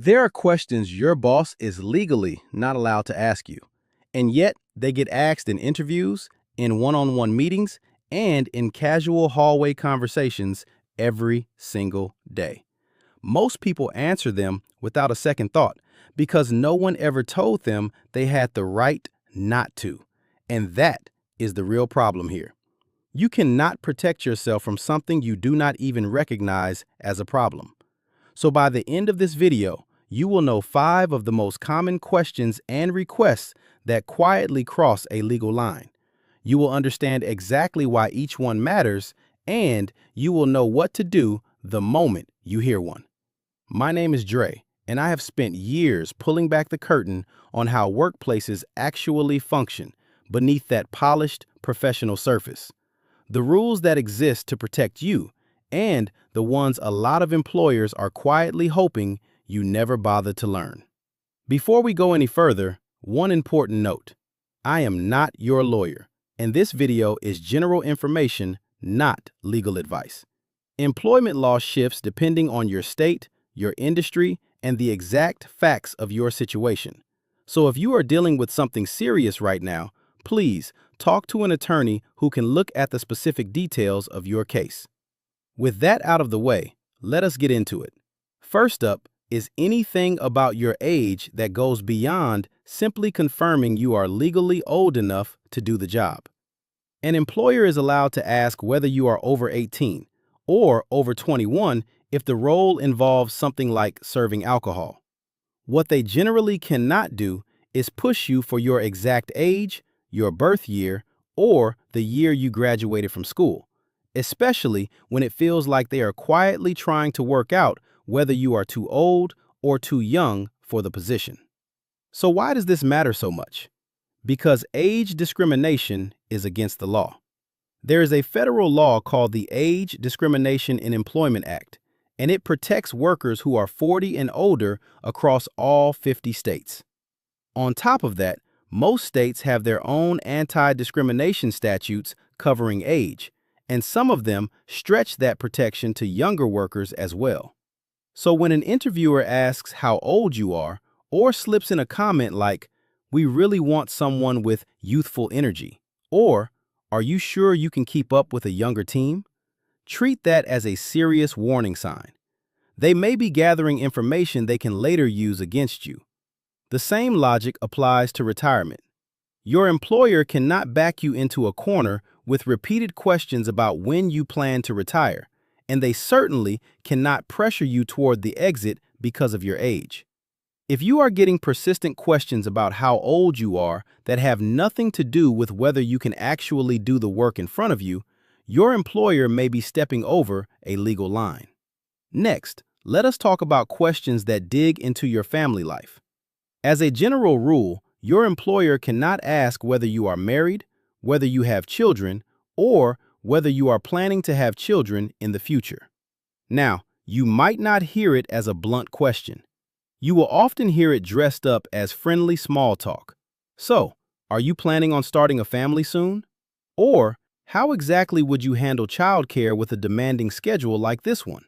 There are questions your boss is legally not allowed to ask you, and yet they get asked in interviews, in one-on-one meetings, and in casual hallway conversations every single day. Most people answer them without a second thought because no one ever told them they had the right not to. And that is the real problem here. You cannot protect yourself from something you do not even recognize as a problem. So by the end of this video, you will know 5 of the most common questions and requests that quietly cross a legal line. You will understand exactly why each one matters, and you will know what to do the moment you hear one. My name is Dre, and I have spent years pulling back the curtain on how workplaces actually function beneath that polished professional surface. The rules that exist to protect you, and the ones a lot of employers are quietly hoping you never bother to learn. Before we go any further, one important note. I am not your lawyer, and this video is general information, not legal advice. Employment law shifts depending on your state, your industry, and the exact facts of your situation. So if you are dealing with something serious right now, please talk to an attorney who can look at the specific details of your case. With that out of the way, let us get into it. First up is anything about your age that goes beyond simply confirming you are legally old enough to do the job. An employer is allowed to ask whether you are over 18 or over 21 if the role involves something like serving alcohol. What they generally cannot do is push you for your exact age, your birth year, or the year you graduated from school, especially when it feels like they are quietly trying to work out whether you are too old or too young for the position. So why does this matter so much? Because age discrimination is against the law. There is a federal law called the Age Discrimination in Employment Act, and it protects workers who are 40 and older across all 50 states. On top of that, most states have their own anti-discrimination statutes covering age, and some of them stretch that protection to younger workers as well. So when an interviewer asks how old you are, or slips in a comment like, "We really want someone with youthful energy," or "Are you sure you can keep up with a younger team?" treat that as a serious warning sign. They may be gathering information they can later use against you. The same logic applies to retirement. Your employer cannot back you into a corner with repeated questions about when you plan to retire, and they certainly cannot pressure you toward the exit because of your age. If you are getting persistent questions about how old you are that have nothing to do with whether you can actually do the work in front of you, your employer may be stepping over a legal line. Next, let us talk about questions that dig into your family life. As a general rule, your employer cannot ask whether you are married, whether you have children, or whether you are planning to have children in the future. Now, you might not hear it as a blunt question. You will often hear it dressed up as friendly small talk. So, are you planning on starting a family soon? Or, how exactly would you handle childcare with a demanding schedule like this one?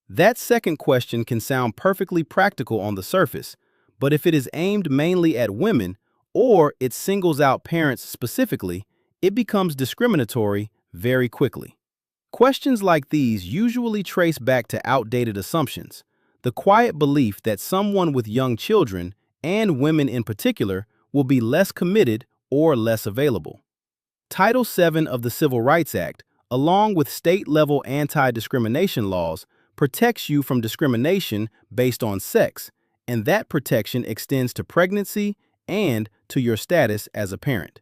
That second question can sound perfectly practical on the surface, but if it is aimed mainly at women, or it singles out parents specifically, it becomes discriminatory very quickly. Questions like these usually trace back to outdated assumptions, the quiet belief that someone with young children, and women in particular, will be less committed or less available. Title VII of the Civil Rights Act, along with state-level anti-discrimination laws, protects you from discrimination based on sex, and that protection extends to pregnancy and to your status as a parent.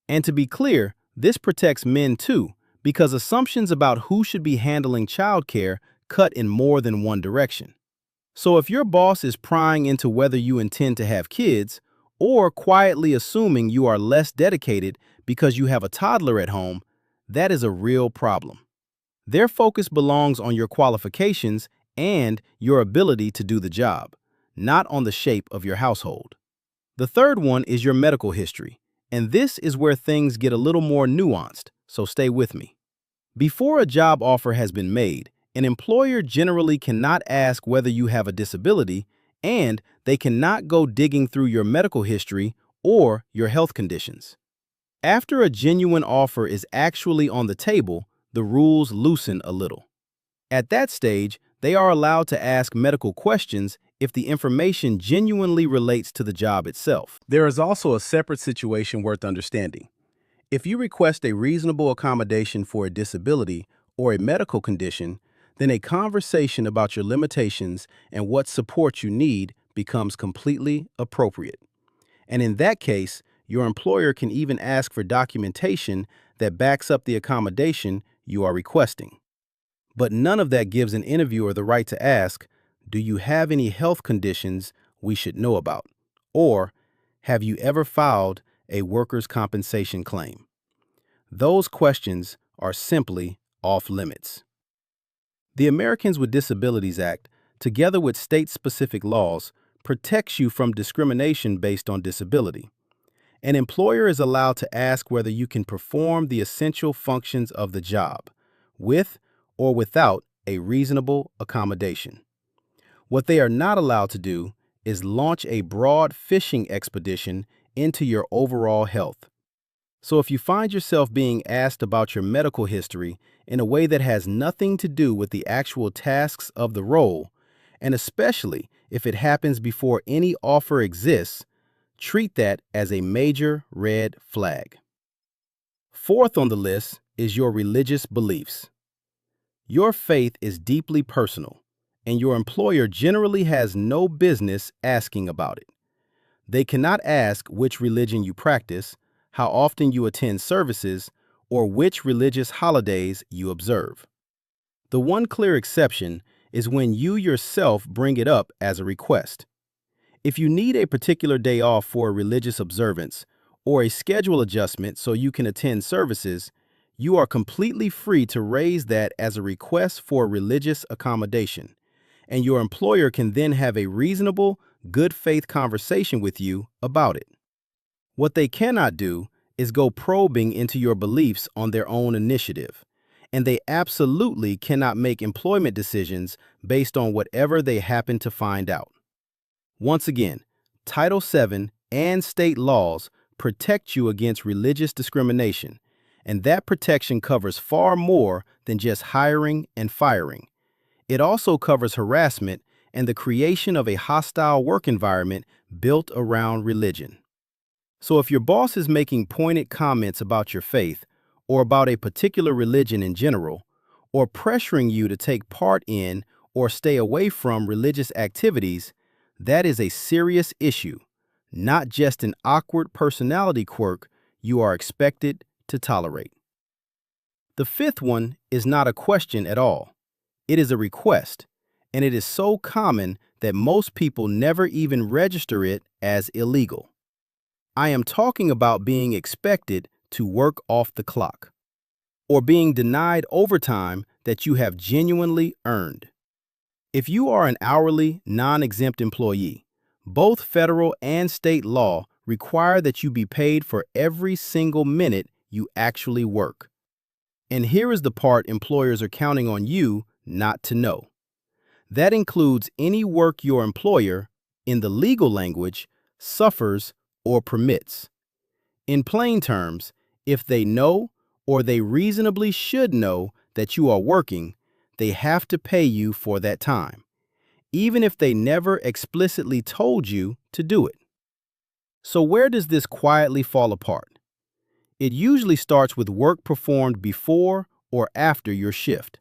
And to be clear, this protects men too, because assumptions about who should be handling childcare cut in more than one direction. So if your boss is prying into whether you intend to have kids, or quietly assuming you are less dedicated because you have a toddler at home, that is a real problem. Their focus belongs on your qualifications and your ability to do the job, not on the shape of your household. The third one is your medical history, and this is where things get a little more nuanced, so stay with me. Before a job offer has been made, an employer generally cannot ask whether you have a disability, and they cannot go digging through your medical history or your health conditions. After a genuine offer is actually on the table, the rules loosen a little. At that stage, they are allowed to ask medical questions if the information genuinely relates to the job itself. There is also a separate situation worth understanding. If you request a reasonable accommodation for a disability or a medical condition, then a conversation about your limitations and what support you need becomes completely appropriate. And in that case, your employer can even ask for documentation that backs up the accommodation you are requesting. But none of that gives an interviewer the right to ask, "Do you have any health conditions we should know about?" Or, "Have you ever filed a workers' compensation claim?" Those questions are simply off limits. The Americans with Disabilities Act, together with state-specific laws, protects you from discrimination based on disability. An employer is allowed to ask whether you can perform the essential functions of the job, with or without a reasonable accommodation. What they are not allowed to do is launch a broad fishing expedition into your overall health. So if you find yourself being asked about your medical history in a way that has nothing to do with the actual tasks of the role, and especially if it happens before any offer exists, treat that as a major red flag. Fourth on the list is your religious beliefs. Your faith is deeply personal, and your employer generally has no business asking about it. They cannot ask which religion you practice, how often you attend services, or which religious holidays you observe. The one clear exception is when you yourself bring it up as a request. If you need a particular day off for a religious observance or a schedule adjustment so you can attend services, you are completely free to raise that as a request for religious accommodation, and your employer can then have a reasonable, good faith conversation with you about it. What they cannot do is go probing into your beliefs on their own initiative, and they absolutely cannot make employment decisions based on whatever they happen to find out. Once again, Title VII and state laws protect you against religious discrimination, and that protection covers far more than just hiring and firing. It also covers harassment and the creation of a hostile work environment built around religion. So if your boss is making pointed comments about your faith, or about a particular religion in general, or pressuring you to take part in or stay away from religious activities, that is a serious issue, not just an awkward personality quirk you are expected to tolerate. The fifth one is not a question at all. It is a request, and it is so common that most people never even register it as illegal. I am talking about being expected to work off the clock, or being denied overtime that you have genuinely earned. If you are an hourly, non-exempt employee, both federal and state law require that you be paid for every single minute you actually work. And here is the part employers are counting on you not to know. That includes any work your employer, in the legal language, suffers or permits. In plain terms, if they know or they reasonably should know that you are working, they have to pay you for that time, even if they never explicitly told you to do it. So where does this quietly fall apart? It usually starts with work performed before or after your shift.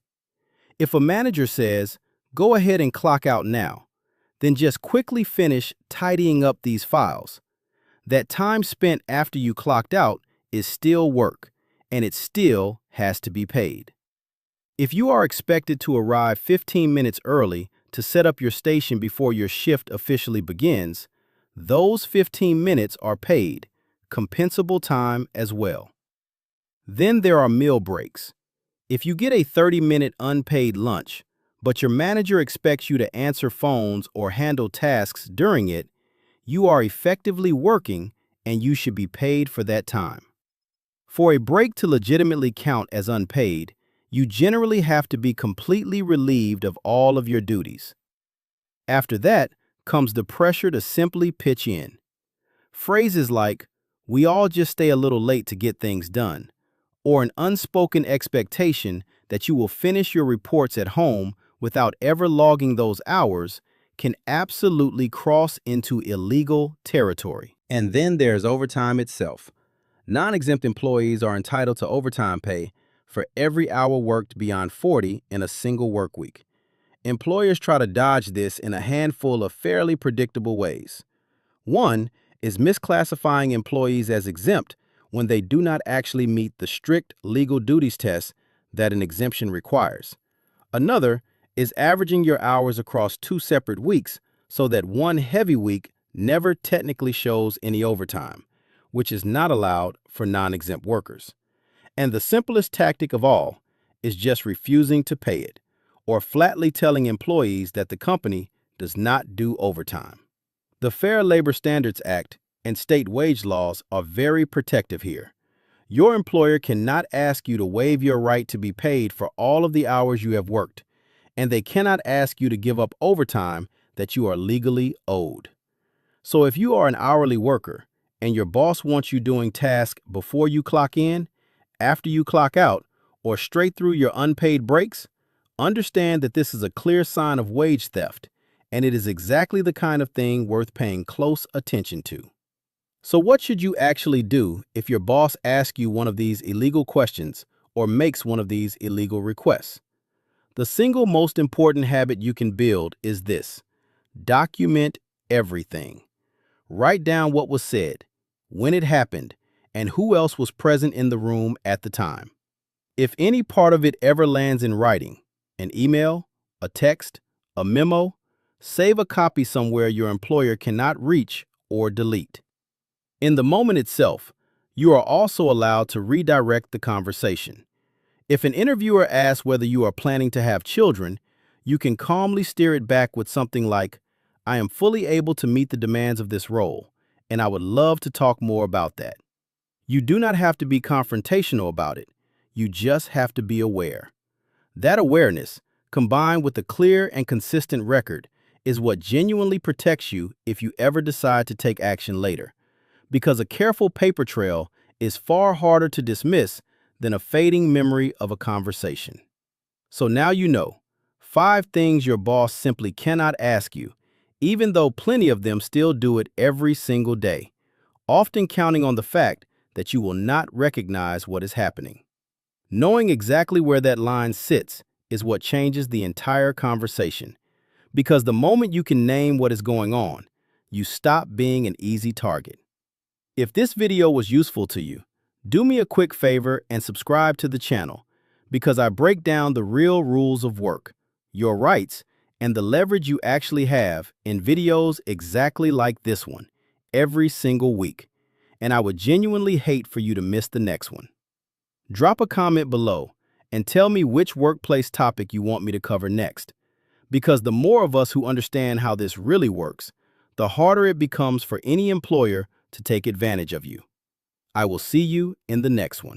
If a manager says, "Go ahead and clock out now," then just quickly finish tidying up these files. That time spent after you clocked out is still work, and it still has to be paid. If you are expected to arrive 15 minutes early to set up your station before your shift officially begins, those 15 minutes are paid, compensable time as well. Then there are meal breaks. If you get a 30-minute unpaid lunch, but your manager expects you to answer phones or handle tasks during it, you are effectively working and you should be paid for that time. For a break to legitimately count as unpaid, you generally have to be completely relieved of all of your duties. After that, comes the pressure to simply pitch in. Phrases like, "We all just stay a little late to get things done," or an unspoken expectation that you will finish your reports at home without ever logging those hours, can absolutely cross into illegal territory. And then there's overtime itself. Non-exempt employees are entitled to overtime pay for every hour worked beyond 40 in a single work week. Employers try to dodge this in a handful of fairly predictable ways. One is misclassifying employees as exempt when they do not actually meet the strict legal duties test that an exemption requires. Another is averaging your hours across 2 separate weeks so that one heavy week never technically shows any overtime, which is not allowed for non-exempt workers. And the simplest tactic of all is just refusing to pay it, or flatly telling employees that the company does not do overtime. The Fair Labor Standards Act and state wage laws are very protective here. Your employer cannot ask you to waive your right to be paid for all of the hours you have worked, and they cannot ask you to give up overtime that you are legally owed. So if you are an hourly worker and your boss wants you doing tasks before you clock in, after you clock out, or straight through your unpaid breaks, understand that this is a clear sign of wage theft, and it is exactly the kind of thing worth paying close attention to. So what should you actually do if your boss asks you one of these illegal questions or makes one of these illegal requests? The single most important habit you can build is this: document everything. Write down what was said, when it happened, and who else was present in the room at the time. If any part of it ever lands in writing, an email, a text, a memo, save a copy somewhere your employer cannot reach or delete. In the moment itself, you are also allowed to redirect the conversation. If an interviewer asks whether you are planning to have children, you can calmly steer it back with something like, "I am fully able to meet the demands of this role, and I would love to talk more about that." You do not have to be confrontational about it. You just have to be aware. That awareness, combined with a clear and consistent record, is what genuinely protects you if you ever decide to take action later. Because a careful paper trail is far harder to dismiss than a fading memory of a conversation. So now you know 5 things your boss simply cannot ask you, even though plenty of them still do it every single day, often counting on the fact that you will not recognize what is happening. Knowing exactly where that line sits is what changes the entire conversation, because the moment you can name what is going on, you stop being an easy target. If this video was useful to you, do me a quick favor and subscribe to the channel, because I break down the real rules of work, your rights, and the leverage you actually have in videos exactly like this one, every single week. And I would genuinely hate for you to miss the next one. Drop a comment below and tell me which workplace topic you want me to cover next, because the more of us who understand how this really works, the harder it becomes for any employer to take advantage of you. I will see you in the next one.